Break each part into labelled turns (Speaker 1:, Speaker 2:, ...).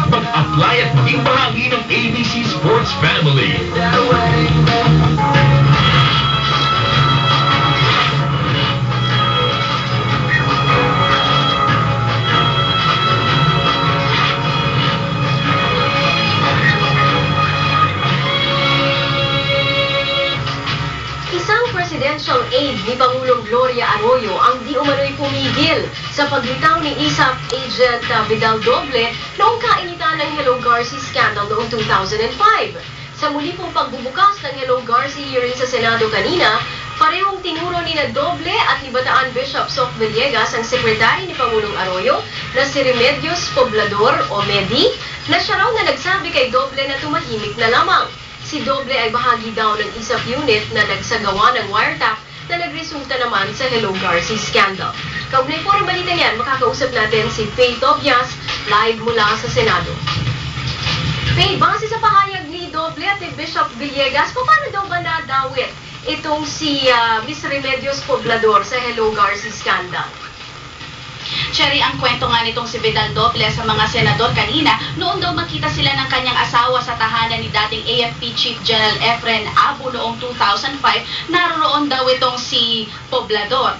Speaker 1: Mag-apply at maging bahagi ng ABC Sports Family.
Speaker 2: Isang presidential aide ni Pangulong Gloria Arroyo ang di umano'y pumigil sa paglitaw ni ISAF Agent Vidal Doble noong kainitan ng Hello Garci scandal noong 2005. Sa muli pong pagbubukas ng Hello Garci hearing sa Senado kanina, parehong tinuro ni na Doble at ni Bataan Bishop Soc Villegas ang sekretary ni Pangulong Arroyo na si Remedios Poblador o Medi na siya raw na nagsabi kay Doble na tumahimik na lamang. Si Doble ay bahagi daw ng ISAF unit na nagsagawa ng wiretap na nagresulta naman sa Hello Garci scandal. Kaugnay po ng balita niyan, makakausap natin si Faye Tobias live mula sa Senado. Faye, base sa pahayag ni Doble at ni Bishop Villegas, paano daw ba nadawit itong si Miss Remedios Poblador sa Hello Garci scandal?
Speaker 3: Cherry, ang kwento nga nitong si Vidal Doble sa mga senador kanina, noon daw makita sila ng kanyang asawa sa tahanan ni dating AFP Chief General Efren Abu noong 2005, naroon daw itong si Poblador.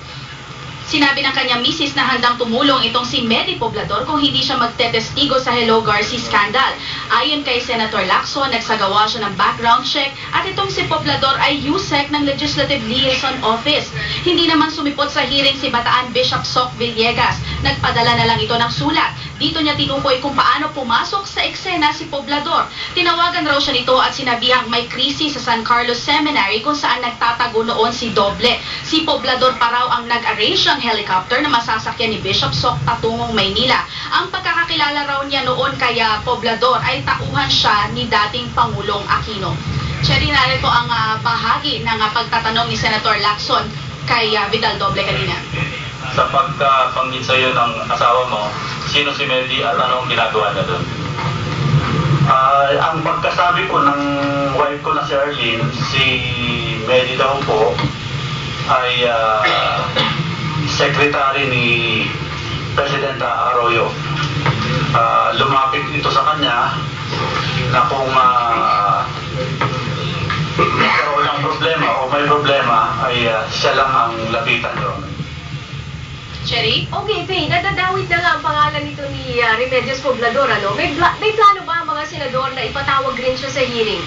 Speaker 3: Sinabi ng kanyang misis na handang tumulong itong si Medi Poblador kung hindi siya magtetestigo sa Hello Garci scandal. Ayon kay Senator Lacson, nagsagawa siya ng background check at itong si Poblador ay USEC ng Legislative Liaison Office. Hindi naman sumipot sa hearing si Bataan Bishop Soc Villegas. Nagpadala na lang ito ng sulat. Dito niya tinukoy kung paano pumasok sa eksena si Poblador. Tinawagan raw siya nito at sinabihang may krisis sa San Carlos Seminary kung saan nagtatago noon si Doble. Si Poblador pa raw ang nag-arrange ng helicopter na masasakyan ni Bishop Soc patungong Maynila. Ang pagkakakilala raw niya noon kay Poblador ay tauhan siya ni dating Pangulong Aquino. Cherry, narito ang bahagi ng pagtatanong ni Senator Lacson kay Vidal Doble kanina.
Speaker 4: Sa pagkapanggit sa iyo ng asawa mo, sino si Medi at ano ang ginagawa niya doon? Ang pagkasabi ko ng wife ko na si Arlene, si Medi daw po ay secretary ni President Arroyo. Lumapit ito sa kanya na kung nagkaroon ng problema o may problema ay siya lang ang lapitan doon.
Speaker 3: Cherry?
Speaker 2: Okay, Faye, nadadawit na nga ang pangalan nito ni Remedios Poblador, ano? May plano ba ang mga senador na ipatawag rin siya sa hearing?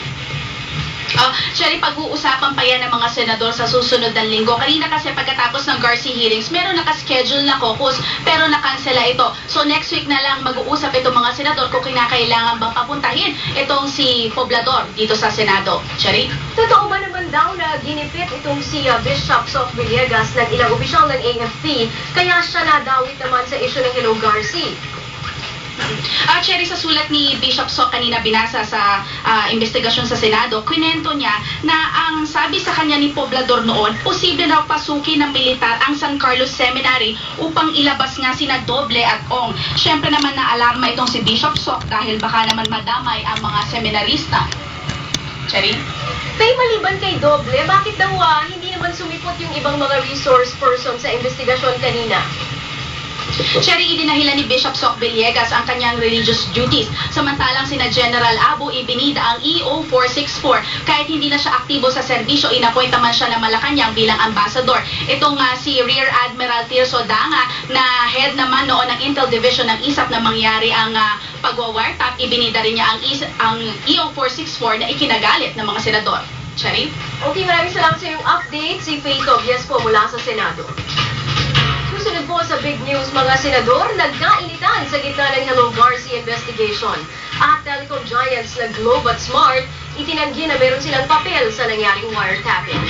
Speaker 3: Cherry, pag-uusapan pa yan ng mga senador sa susunod na linggo. Kanina kasi pagkatapos ng Garci hearings, meron nakaschedule na caucus, pero nakansela ito. So next week na lang mag-uusap itong mga senador kung kinakailangan bang papuntahin itong si Poblador dito sa Senado. Cherry?
Speaker 2: Totoo ba naman daw na ginipit itong si Bishop Soc Villegas ng ilang opisyal ng AFP, kaya siya nadawit naman sa issue ng Hello Garci?
Speaker 3: Cherry, sa sulat ni Bishop Soc kanina binasa sa investigasyon sa Senado, kwento niya na ang sabi sa kanya ni Poblador noon, posible raw pasukin ng militar ang San Carlos Seminary upang ilabas nga sina Doble at Ong. Siyempre naman na-alarma itong si Bishop Soc dahil baka naman madamay ang mga seminarista. Cherry?
Speaker 2: Faye, maliban kay Doble, bakit daw hindi naman sumipot yung ibang mga resource person sa investigasyon kanina?
Speaker 3: Cherry, idinahilan ni Bishop Soc Villegas ang kanyang religious duties. Samantalang sina General Abu ibinida ang EO 464. Kahit hindi na siya aktibo sa serbisyo, inappoint naman siya ng Malacanang bilang ambassador. Itong si Rear Admiral Tirso Danga na head naman noon ng Intel Division ng ISAF na mangyari ang pagwa-wiretap, ibinida rin niya ang EO 464 na ikinagalit ng mga senador. Cherry?
Speaker 2: Okay, maraming salamat sa iyong update. Si Faye Tobias po mula sa Senado. Susunod po sa big news, mga senador nagkainitan sa gitna ng Hello Garci investigation. At telecom giants na Globe at Smart itinanggi na meron silang papel sa nangyaring wiretapping.